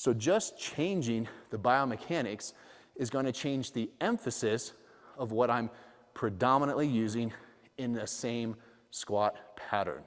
So just changing the biomechanics is going to change the emphasis of what I'm predominantly using in the same squat pattern.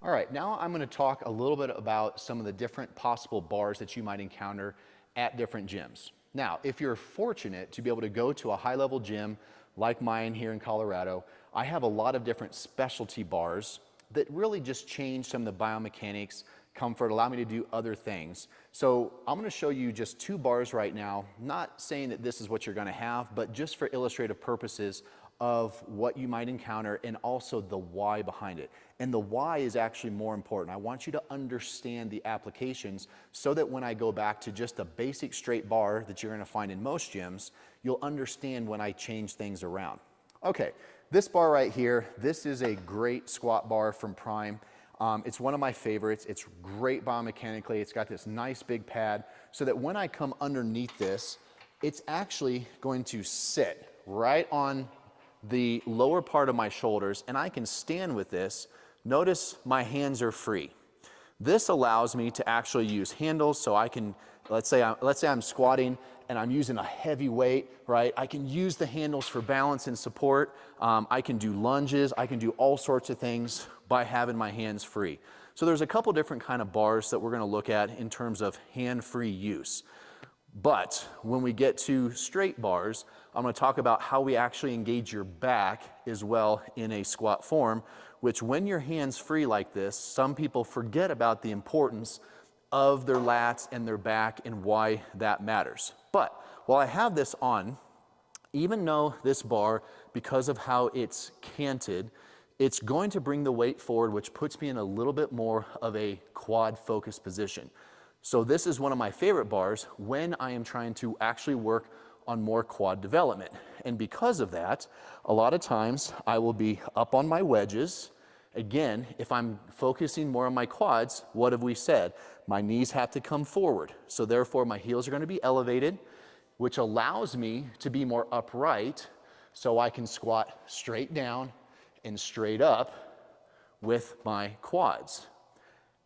All right, now I'm going to talk a little bit about some of the different possible bars that you might encounter at different gyms. Now, if you're fortunate to be able to go to a high-level gym like mine here in Colorado, I have a lot of different specialty bars that really just change some of the biomechanics, comfort, allow me to do other things. So I'm going to show you just 2 bars right now, not saying that this is what you're going to have, but just for illustrative purposes of what you might encounter and also the why behind it. And the why is actually more important. I want you to understand the applications so that when I go back to just a basic straight bar that you're going to find in most gyms, you'll understand when I change things around. Okay, this bar right here, this is a great squat bar from Prime. It's one of my favorites. It's great biomechanically. It's got this nice big pad so that when I come underneath this, it's actually going to sit right on the lower part of my shoulders, and I can stand with this. Notice my hands are free. This allows me to actually use handles, so I can, let's say I'm squatting and I'm using a heavy weight, right? I can use the handles for balance and support. I can do lunges. I can do all sorts of things by having my hands free. So there's a couple different kind of bars that we're going to look at in terms of hand-free use. But when we get to straight bars, I'm going to talk about how we actually engage your back as well in a squat form, which when your hands free like this, some people forget about the importance of their lats and their back and why that matters. But while I have this on, even though this bar, because of how it's canted, it's going to bring the weight forward, which puts me in a little bit more of a quad focused position. So this is one of my favorite bars when I am trying to actually work on more quad development. And because of that, a lot of times I will be up on my wedges. Again, if I'm focusing more on my quads, what have we said? My knees have to come forward. So therefore my heels are going to be elevated, which allows me to be more upright so I can squat straight down and straight up with my quads.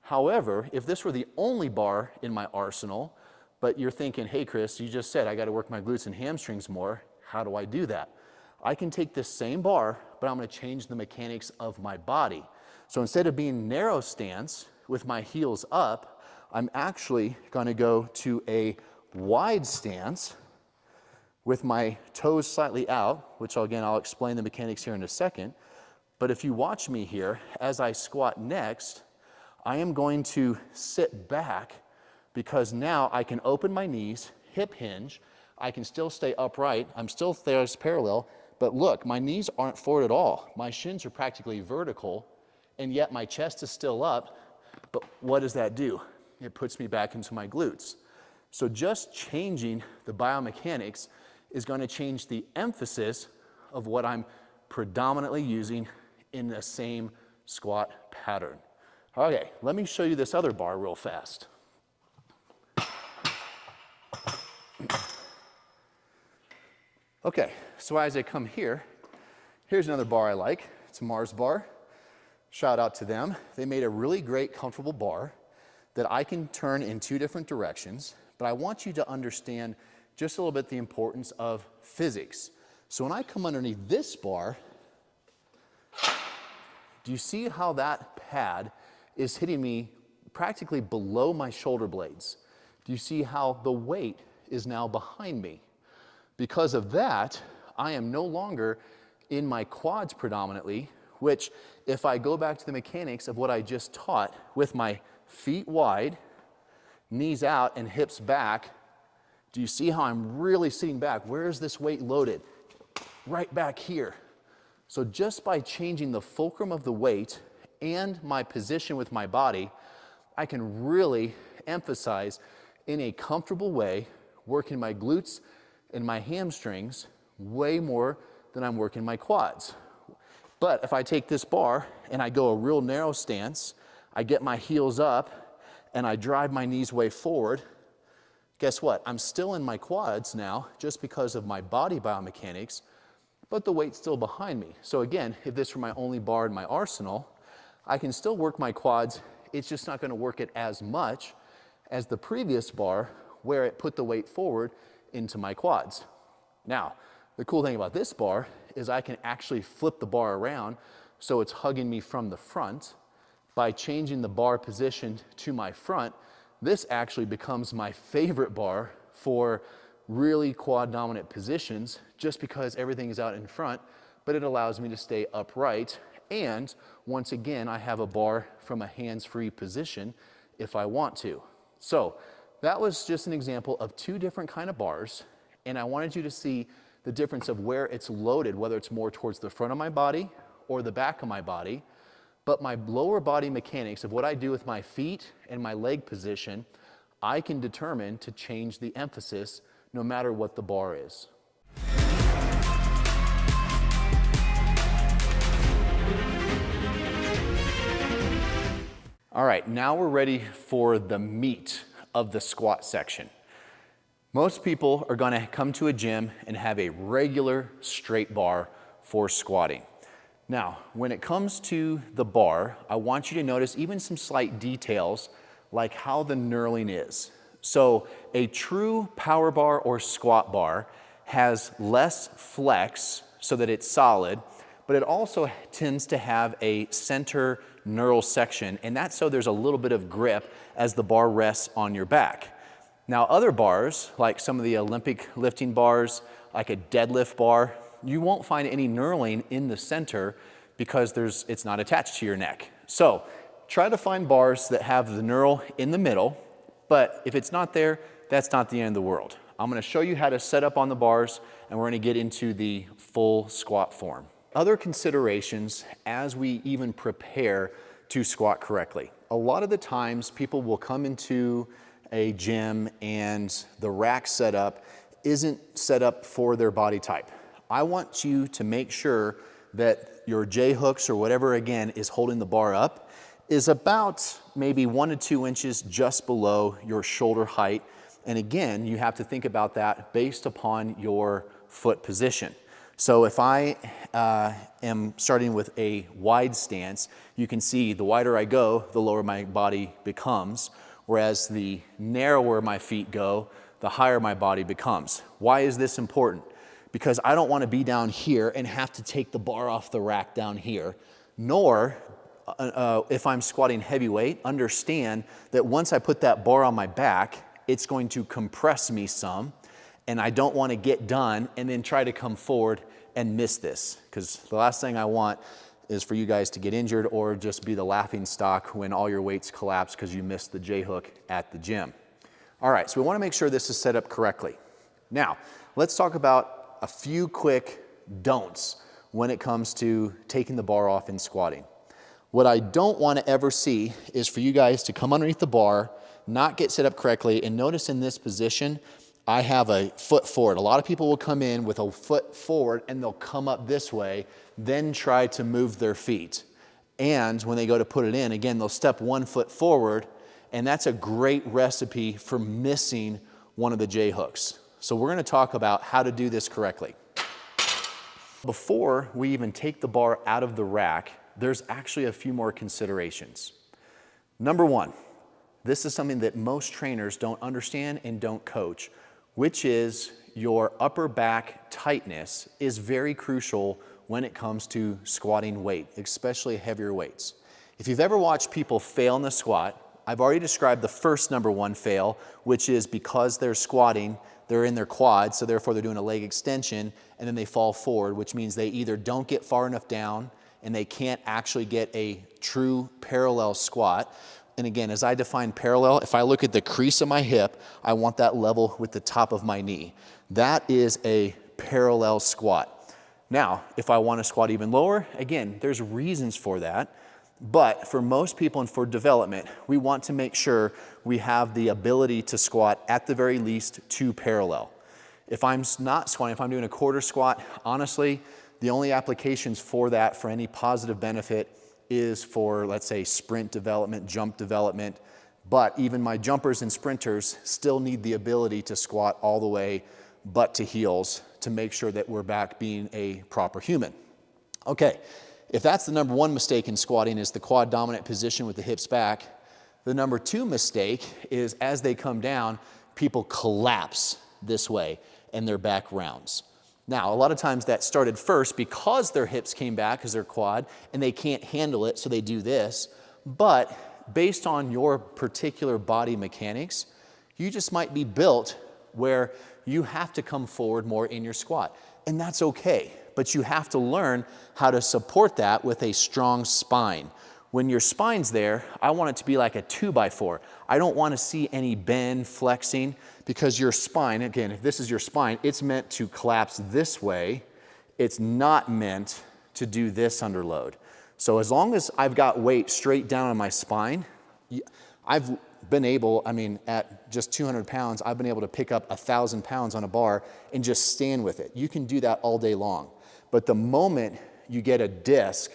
However, if this were the only bar in my arsenal, but you're thinking, hey Chris, you just said I got to work my glutes and hamstrings more, how do I do that? I can take this same bar, but I'm going to change the mechanics of my body. So instead of being narrow stance with my heels up, I'm actually going to go to a wide stance with my toes slightly out, which again, I'll explain the mechanics here in a second. But if you watch me here, as I squat next, I am going to sit back because now I can open my knees, hip hinge, I can still stay upright, I'm still theos parallel, but look, my knees aren't forward at all. My shins are practically vertical, and yet my chest is still up, but what does that do? It puts me back into my glutes. So just changing the biomechanics is going to change the emphasis of what I'm predominantly using in the same squat pattern. Okay, let me show you this other bar real fast. Okay, so as I come here, here's another bar I like. It's a Mars bar. Shout out to them. They made a really great, comfortable bar that I can turn in 2 different directions, but I want you to understand just a little bit the importance of physics. So when I come underneath this bar, do you see how that pad is hitting me practically below my shoulder blades? Do you see how the weight is now behind me? Because of that, I am no longer in my quads predominantly, which if I go back to the mechanics of what I just taught with my feet wide, knees out and hips back, do you see how I'm really sitting back? Where is this weight loaded? Right back here. So just by changing the fulcrum of the weight and my position with my body, I can really emphasize in a comfortable way, working my glutes and my hamstrings way more than I'm working my quads. But if I take this bar and I go a real narrow stance, I get my heels up and I drive my knees way forward, guess what? I'm still in my quads now just because of my body biomechanics, but the weight's still behind me. So again, if this were my only bar in my arsenal, I can still work my quads. It's just not going to work it as much as the previous bar where it put the weight forward into my quads. Now, the cool thing about this bar is I can actually flip the bar around so it's hugging me from the front. By changing the bar position to my front, this actually becomes my favorite bar for really quad dominant positions just because everything is out in front, but it allows me to stay upright. And once again, I have a bar from a hands-free position if I want to. So that was just an example of two different kind of bars, and I wanted you to see the difference of where it's loaded, whether it's more towards the front of my body or the back of my body. But my lower body mechanics of what I do with my feet and my leg position, I can determine to change the emphasis no matter what the bar is. All right, now we're ready for the meat of the squat section. Most people are going to come to a gym and have a regular straight bar for squatting. Now, when it comes to the bar, I want you to notice even some slight details like how the knurling is. So a true power bar or squat bar has less flex so that it's solid, but it also tends to have a center knurl section, and that's so there's a little bit of grip as the bar rests on your back. Now, other bars, like some of the Olympic lifting bars, like a deadlift bar, you won't find any knurling in the center because it's not attached to your neck. So try to find bars that have the knurl in the middle, but if it's not there, that's not the end of the world. I'm going to show you how to set up on the bars, and we're going to get into the full squat form. Other considerations as we even prepare to squat correctly. A lot of the times people will come into a gym and the rack setup isn't set up for their body type. I want you to make sure that your J hooks or whatever again is holding the bar up is about maybe 1 to 2 inches just below your shoulder height. And again, you have to think about that based upon your foot position. So if I am starting with a wide stance, you can see the wider I go, the lower my body becomes, whereas the narrower my feet go, the higher my body becomes. Why is this important? Because I don't want to be down here and have to take the bar off the rack down here, nor if I'm squatting heavyweight, understand that once I put that bar on my back, it's going to compress me some, and I don't want to get done and then try to come forward and miss this, because the last thing I want is for you guys to get injured or just be the laughing stock when all your weights collapse because you missed the J hook at the gym. All right, so we want to make sure this is set up correctly. Now, let's talk about a few quick don'ts when it comes to taking the bar off and squatting. What I don't want to ever see is for you guys to come underneath the bar, not get set up correctly, and notice in this position, I have a foot forward. A lot of people will come in with a foot forward and they'll come up this way, then try to move their feet. And when they go to put it in, again, they'll step 1 foot forward, and that's a great recipe for missing one of the J hooks. So we're going to talk about how to do this correctly. Before we even take the bar out of the rack, there's actually a few more considerations. Number 1, this is something that most trainers don't understand and don't coach, which is your upper back tightness is very crucial when it comes to squatting weight, especially heavier weights. If you've ever watched people fail in the squat, I've already described the first number 1 fail, which is because they're squatting, they're in their quads, so therefore they're doing a leg extension, and then they fall forward, which means they either don't get far enough down and they can't actually get a true parallel squat. And again, as I define parallel, if I look at the crease of my hip, I want that level with the top of my knee. That is a parallel squat. Now, if I want to squat even lower, again, there's reasons for that. But for most people and for development, we want to make sure we have the ability to squat at the very least 2 parallel. If I'm not squatting, if I'm doing a quarter squat, honestly, the only applications for that for any positive benefit is for, let's say, sprint development, jump development. But even my jumpers and sprinters still need the ability to squat all the way butt to heels to make sure that we're back being a proper human. Okay, if that's the number one mistake in squatting is the quad dominant position with the hips back, the number two mistake is as they come down, people collapse this way and their back rounds. Now, a lot of times that started first because their hips came back as their quad and they can't handle it, so they do this. But based on your particular body mechanics, you just might be built where you have to come forward more in your squat. And that's okay, but you have to learn how to support that with a strong spine. When your spine's there, I want it to be like a 2x4. I don't want to see any bend, flexing, because your spine, again, if this is your spine, it's meant to collapse this way. It's not meant to do this under load. So as long as I've got weight straight down on my spine, I've been able, at just 200 pounds, I've been able to pick up 1,000 pounds on a bar and just stand with it. You can do that all day long. But the moment you get a disc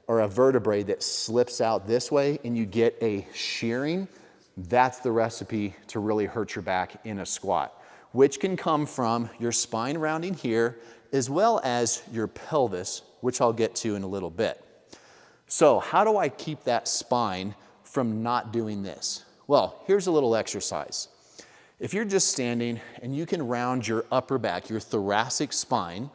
or a vertebrae that slips out this way and you get a shearing, that's the recipe to really hurt your back in a squat, which can come from your spine rounding here as well as your pelvis, which I'll get to in a little bit. So how do I keep that spine from not doing this? Well, here's a little exercise. If you're just standing and you can round your upper back, your thoracic spine,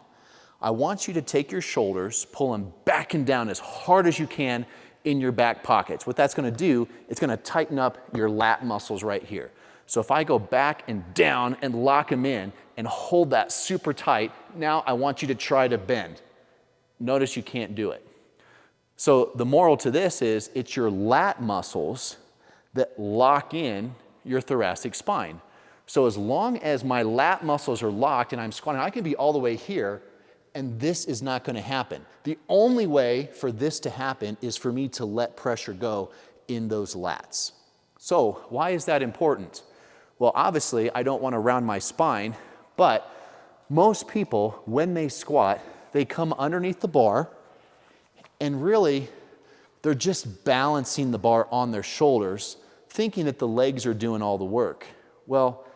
I want you to take your shoulders, pull them back and down as hard as you can in your back pockets. What that's gonna do, it's gonna tighten up your lat muscles right here. So if I go back and down and lock them in and hold that super tight, now I want you to try to bend. Notice you can't do it. So the moral to this is it's your lat muscles that lock in your thoracic spine. So as long as my lat muscles are locked and I'm squatting, I can be all the way here and this is not gonna happen. The only way for this to happen is for me to let pressure go in those lats. So why is that important? Well, obviously I don't wanna round my spine, but most people, when they squat, they come underneath the bar and really they're just balancing the bar on their shoulders, thinking that the legs are doing all the work. Well,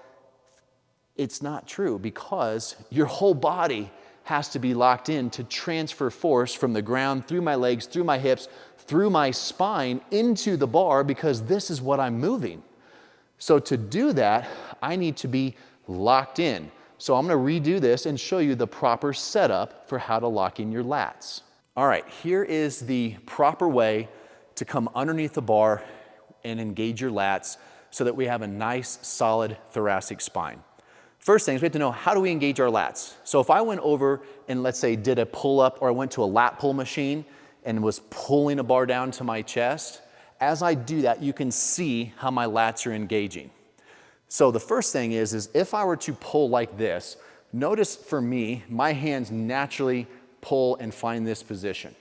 it's not true because your whole body has to be locked in to transfer force from the ground through my legs, through my hips, through my spine into the bar because this is what I'm moving. So to do that, I need to be locked in. So I'm gonna redo this and show you the proper setup for how to lock in your lats. All right, here is the proper way to come underneath the bar and engage your lats so that we have a nice, solid thoracic spine. First thing is we have to know, how do we engage our lats? So if I went over and let's say did a pull-up or I went to a lat pull machine and was pulling a bar down to my chest, as I do that, you can see how my lats are engaging. So the first thing is if I were to pull like this, notice for me, my hands naturally pull and find this position.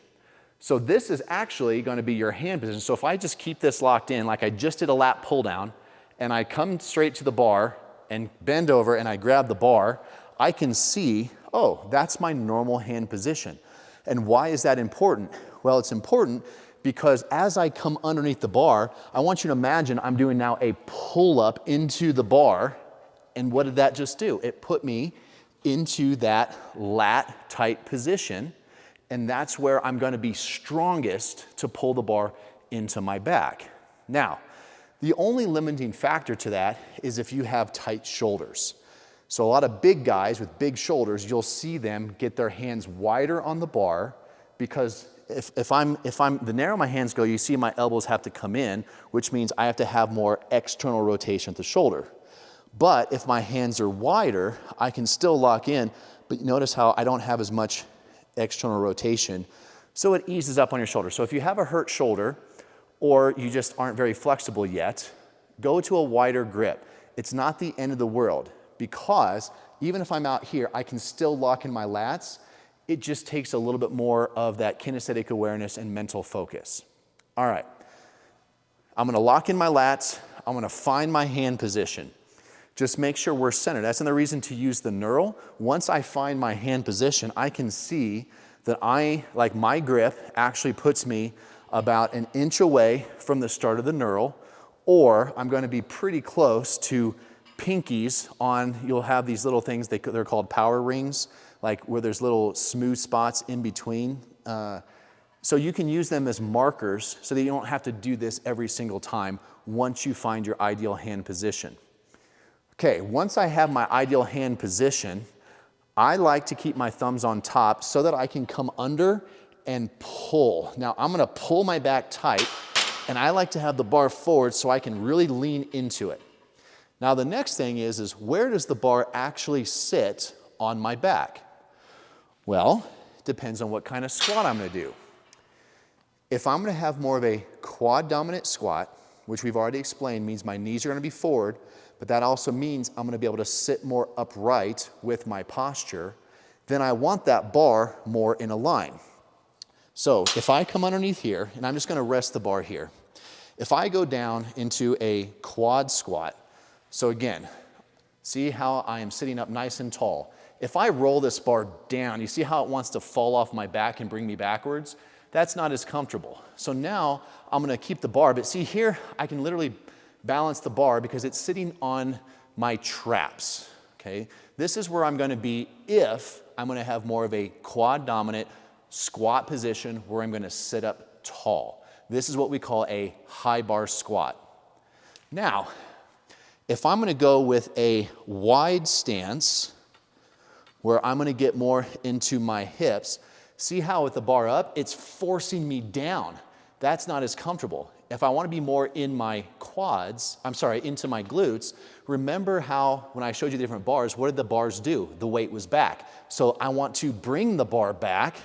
So this is actually going to be your hand position. So if I just keep this locked in, like I just did a lat pull down, and I come straight to the bar and bend over and I grab the bar, I can see, oh, that's my normal hand position. And why is that important? Well, it's important because as I come underneath the bar, I want you to imagine I'm doing now a pull-up into the bar. And what did that just do? It put me into that lat tight position. And that's where I'm gonna be strongest to pull the bar into my back. Now, the only limiting factor to that is if you have tight shoulders. So a lot of big guys with big shoulders, you'll see them get their hands wider on the bar because if the narrower my hands go, you see my elbows have to come in, which means I have to have more external rotation at the shoulder. But if my hands are wider, I can still lock in, but notice how I don't have as much external rotation, so it eases up on your shoulder. So if you have a hurt shoulder or you just aren't very flexible yet, go to a wider grip. It's not the end of the world because even if I'm out here, I can still lock in my lats. It just takes a little bit more of that kinesthetic awareness and mental focus. All right, I'm gonna lock in my lats. I'm gonna find my hand position. Just make sure we're centered. That's another reason to use the knurl. Once I find my hand position, I can see that my grip actually puts me about an inch away from the start of the knurl, or I'm gonna be pretty close to pinkies on, you'll have these little things, they're called power rings, like where there's little smooth spots in between. So you can use them as markers so that you don't have to do this every single time once you find your ideal hand position. Okay, once I have my ideal hand position, I like to keep my thumbs on top so that I can come under and pull. Now I'm gonna pull my back tight, and I like to have the bar forward so I can really lean into it. Now the next thing is where does the bar actually sit on my back? Well, it depends on what kind of squat I'm gonna do. If I'm gonna have more of a quad dominant squat, which we've already explained means my knees are gonna be forward, but that also means I'm gonna be able to sit more upright with my posture, then I want that bar more in a line. So if I come underneath here, and I'm just gonna rest the bar here, if I go down into a quad squat, so again, see how I am sitting up nice and tall. If I roll this bar down, you see how it wants to fall off my back and bring me backwards? That's not as comfortable. So now I'm gonna keep the bar, but see here, I can literally balance the bar because it's sitting on my traps, okay? This is where I'm gonna be if I'm gonna have more of a quad dominant squat position where I'm gonna sit up tall. This is what we call a high bar squat. Now, if I'm gonna go with a wide stance where I'm gonna get more into my hips, see how with the bar up, it's forcing me down. That's not as comfortable. If I wanna be more in my quads, into my glutes, remember how when I showed you the different bars, what did the bars do? The weight was back. So I want to bring the bar back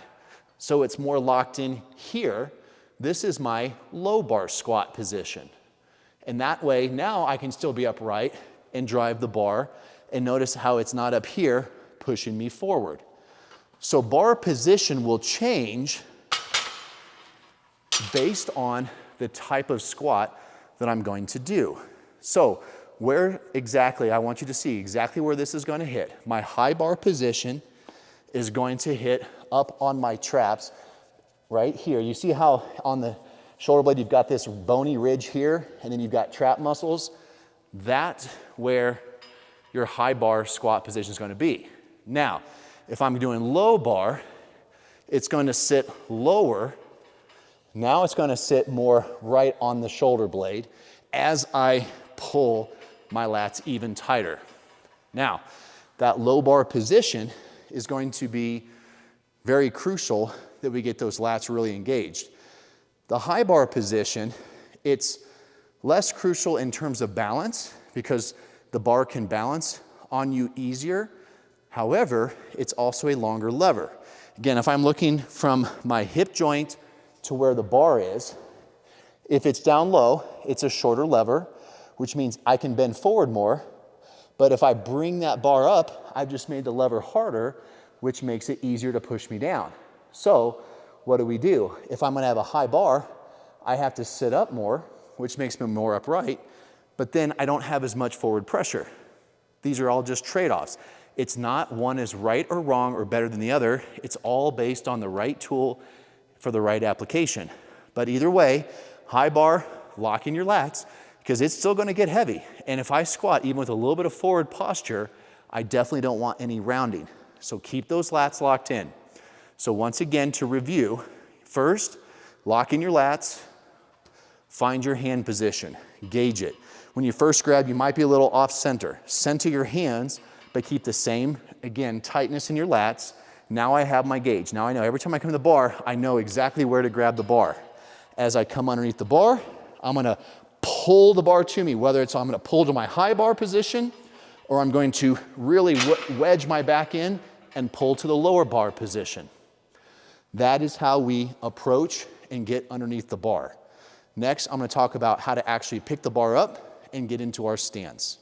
so it's more locked in here. This is my low bar squat position. And that way, now I can still be upright and drive the bar, and notice how it's not up here pushing me forward. So bar position will change based on the type of squat that I'm going to do. So where exactly, I want you to see exactly where this is going to hit. My high bar position is going to hit up on my traps right here. You see how on the shoulder blade you've got this bony ridge here, and then you've got trap muscles? That's where your high bar squat position is going to be. Now, if I'm doing low bar, it's going to sit lower. Now it's going to sit more right on the shoulder blade as I pull my lats even tighter. Now, that low bar position is going to be very crucial that we get those lats really engaged. The high bar position, it's less crucial in terms of balance because the bar can balance on you easier. However, it's also a longer lever. Again, if I'm looking from my hip joint to where the bar is, if it's down low, it's a shorter lever, which means I can bend forward more. But if I bring that bar up, I've just made the lever harder, which makes it easier to push me down. So what do? If I'm gonna have a high bar, I have to sit up more, which makes me more upright, but then I don't have as much forward pressure. These are all just trade-offs. It's not one is right or wrong or better than the other. It's all based on the right tool for the right application. But either way, high bar, lock in your lats, because it's still gonna get heavy. And if I squat, even with a little bit of forward posture, I definitely don't want any rounding. So keep those lats locked in. So once again, to review, first, lock in your lats, find your hand position, gauge it. When you first grab, you might be a little off center. Center your hands, but keep the same, again, tightness in your lats. Now I have my gauge. Now I know every time I come to the bar, I know exactly where to grab the bar. As I come underneath the bar, I'm gonna pull the bar to me, whether it's I'm gonna pull to my high bar position, or I'm going to really wedge my back in and pull to the lower bar position. That is how we approach and get underneath the bar. Next, I'm gonna talk about how to actually pick the bar up and get into our stance.